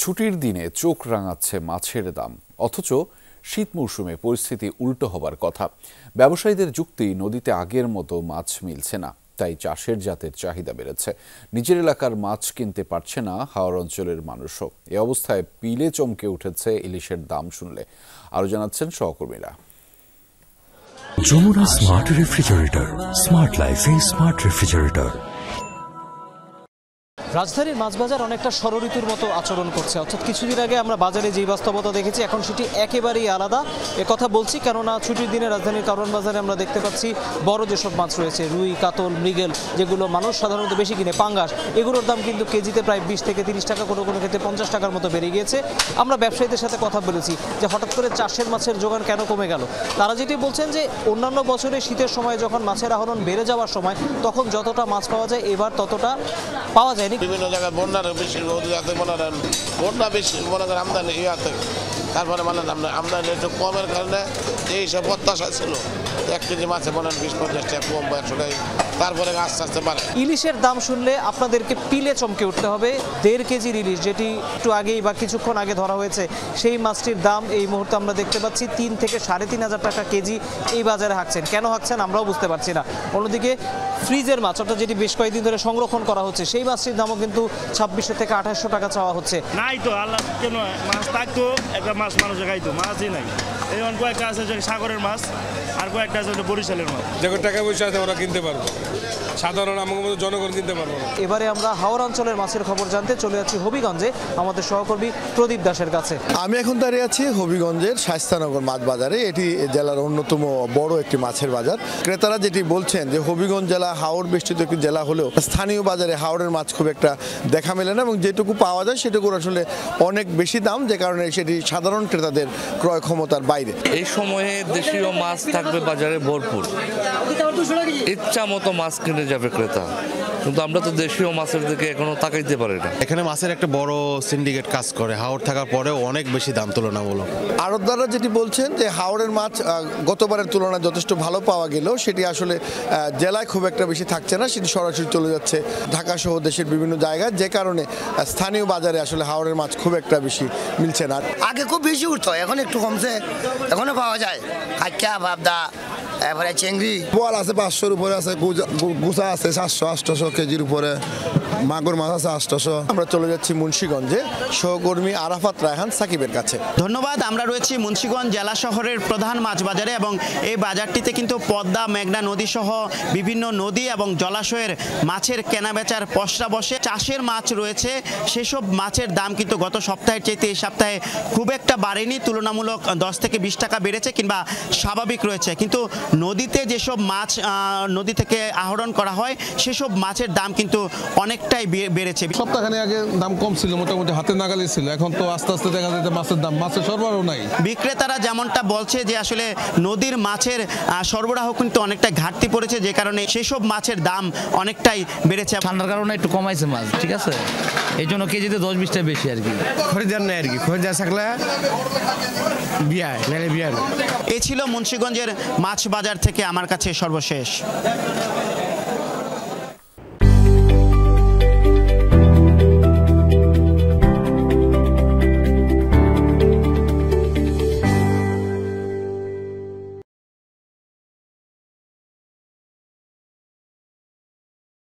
ছুটির দিনে চোখ রাঙাচ্ছে মাছের দাম, অথচ শীত মৌসুমে পরিস্থিতি উল্টো হবার কথা। ব্যবসায়ীদের যুক্তি, নদীতে আগের মতো মাছ মিলছে না, তাই চাষের জাতের চাহিদা বেড়েছে। নিজের এলাকার মাছ কিনতে পারছে না হাওর অঞ্চলের মানুষও। এ অবস্থায় পিলে চমকে উঠেছে ইলিশের দাম শুনলে। আরো জানাচ্ছেন সহকর্মীরা। যমুনা স্মার্ট রেফ্রিজারেটর, স্মার্ট লাইফে স্মার্ট রেফ্রিজারেটর। রাজধানীর মাছ বাজার অনেকটা ষড়ঋতুর মতো আচরণ করছে, অর্থাৎ কিছুদিন আগে আমরা বাজারে যেই বাস্তবতা দেখেছি এখন সেটি একেবারেই আলাদা। কথা বলছি কেননা ছুটির দিনে রাজধানীর কারওয়ান বাজারে আমরা দেখতে পাচ্ছি বড় যেসব মাছ রয়েছে, রুই, কাতল, মৃগেল, যেগুলো মানুষ সাধারণত বেশি কিনে, পাঙ্গাস, এগুলোর দাম কিন্তু কেজিতে প্রায় 20 থেকে 30 টাকা, কোনো কোনো ক্ষেত্রে 50 টাকার মতো বেড়ে গিয়েছে। আমরা ব্যবসায়ীদের সাথে কথা বলেছি যে হঠাৎ করে চাষের মাছের যোগান কেন কমে গেল। তারা যেটি বলছেন যে অন্যান্য বছরে শীতের সময় যখন মাছের আহরণ বেড়ে যাওয়ার সময় তখন যতটা মাছ পাওয়া যায় এবার ততটা পাওয়া যায়নি। বিভিন্ন জায়গায় বন্যার বেশি বন্যা বেশি মনে করেন আমদানি ইয়াতে, তারপরে মানে আমদানি একটু কমের কারণে এইসব প্রত্যাশা ছিল 1 কেজি মাছে মনে হয় 20-50 টাকা কম বা 100 টাকা, তারপরে আস্তে আস্তে বাড়ে। ইলিশের দাম শুনলে আপনাদেরকে পিলে চমকে উঠতে হবে। 1.5 কেজির ইলিশ, যেটি একটু আগেই বা কিছুক্ষণ আগে ধরা হয়েছে, সেই মাছটির দাম এই মুহূর্তে আমরা দেখতে পাচ্ছি 3 থেকে 3,500 টাকা কেজি এই বাজারে হাঁকছেন। কেন হাঁকছেন আমরাও বুঝতে পারছি না। অন্যদিকে ফ্রিজের মাছ, অর্থাৎ যেটি বেশ কয়েকদিন ধরে সংরক্ষণ করা হচ্ছে, সেই মাছটির দামও কিন্তু 2600 থেকে 2800 টাকা চাওয়া হচ্ছে। নাই তো আল্লাহ কেন মাছ থাকতো, একটা মাছ মানুষে খাইতো, মাছই নাই। এমন কয়েকটা আছে যে সাগরের মাছ, আর কয়েকটা আছে বরিশালের মাছ। যখন টাকা পয়সা আছে ওরা কিনতে পারবো, সাধারণ আমাদের মতো জনগণ কিনতে পারবো না। এবারে আমরা হাওর অঞ্চলের মাছের খবর জানতে চলে যাচ্ছি হবিগঞ্জে আমাদের সহকর্মী প্রদীপ দাসের কাছে। আমি এখন দাঁড়িয়ে আছি হবিগঞ্জের শায়েস্তানগর মাছ বাজারে। এটি জেলার অন্যতম বড় একটি মাছের বাজার। ক্রেতারা যেটি বলছেন যে হবিগঞ্জ জেলা হাওর বেষ্টিত একটি জেলা হলেও স্থানীয় বাজারে হাওরের মাছ খুব একটা দেখা মেলে না, এবং যেটুকু পাওয়া যায় সেটুকুর আসলে অনেক বেশি দাম, যে কারণে সেটি সাধারণ ক্রেতাদের ক্রয় ক্ষমতার বাইরে। এই সময়ে দেশীয় মাছ থাকবে বাজারে ভরপুর, ইচ্ছা মতো মাছ কিনে যাবে ক্রেতা, কিন্তু আমরা তো দেশীয় মাছের দিকে এখনো তাকাইতে পারি না। এখানে মাছের একটা বড় সিন্ডিকেট কাজ করে, হাওর থাকার পরেও অনেক বেশি দাম তুলনামূলক। আড়তদাররা যেটি বলছেন যে হাওরের মাছ গতবারের তুলনায় যথেষ্ট ভালো পাওয়া গেলেও সেটি আসলে জেলায় খুব একটা বেশি থাকছে না, সেটি সরাসরি চলে যাচ্ছে ঢাকা সহ দেশের বিভিন্ন জায়গায়, যে কারণে স্থানীয় বাজারে আসলে হাওরের মাছ খুব একটা বেশি মিলছে না। আগে খুব বেশি উঠতো, এখন একটু কমছে, এখনো পাওয়া যায় কাঁচা, ভাবদা, তারপরে চিংড়ি। বোয়াল আছে 500-র উপরে আছে, গুছা আছে 700-800 কেজির উপরে, মাগুর মাছ আছে 800। আমরা চলে যাচ্ছি মুন্সিগঞ্জে সহকর্মী আরাফাত রায়হান সাকিবের কাছে। ধন্যবাদ। আমরা রয়েছি মুন্সিগঞ্জ জেলা শহরের প্রধান মাছ বাজারে, এবং এই বাজারটিতে কিন্তু পদ্মা, মেঘনা নদী সহ বিভিন্ন নদী এবং জলাশয়ের মাছের কেনাবেচার পসরা বসে। চাষের মাছ রয়েছে, সেসব মাছের দাম কিন্তু গত সপ্তাহের চাইতে এই সপ্তাহে খুব একটা বাড়েনি, তুলনামূলক 10 থেকে 20 টাকা বেড়েছে কিংবা স্বাভাবিক রয়েছে। কিন্তু নদীতে যেসব মাছ নদী থেকে আহরণ করা হয় সেসব মাছের দাম কিন্তু অনেকটাই বেড়েছে। সপ্তাহখানেক আগে দাম কম ছিল, মোটামুটি হাতে নাগালে ছিল, এখন তো আস্তে আস্তে দেখা যাচ্ছে মাছের দাম, মাছের সরবরাহ নাই। বিক্রেতারা যেমনটা বলছে যে আসলে নদীর মাছের সরবরাহ কিন্তু অনেকটাই ঘাটতি পড়েছে, যে কারণে সেসব মাছের দাম অনেকটাই বেড়েছে। ঠান্ডার কারণে একটু কমাইছে মাছ, ঠিক আছে, এই জন্য কেজিতে 10-20 টাকা বেশি আর কি। খরিদার নেই আর কি, খরিদার থাকলে বিয়া নাইলে বিয়া। এ ছিল মুন্সিগঞ্জের মাছ বাজার থেকে আমার কাছে সর্বশেষ।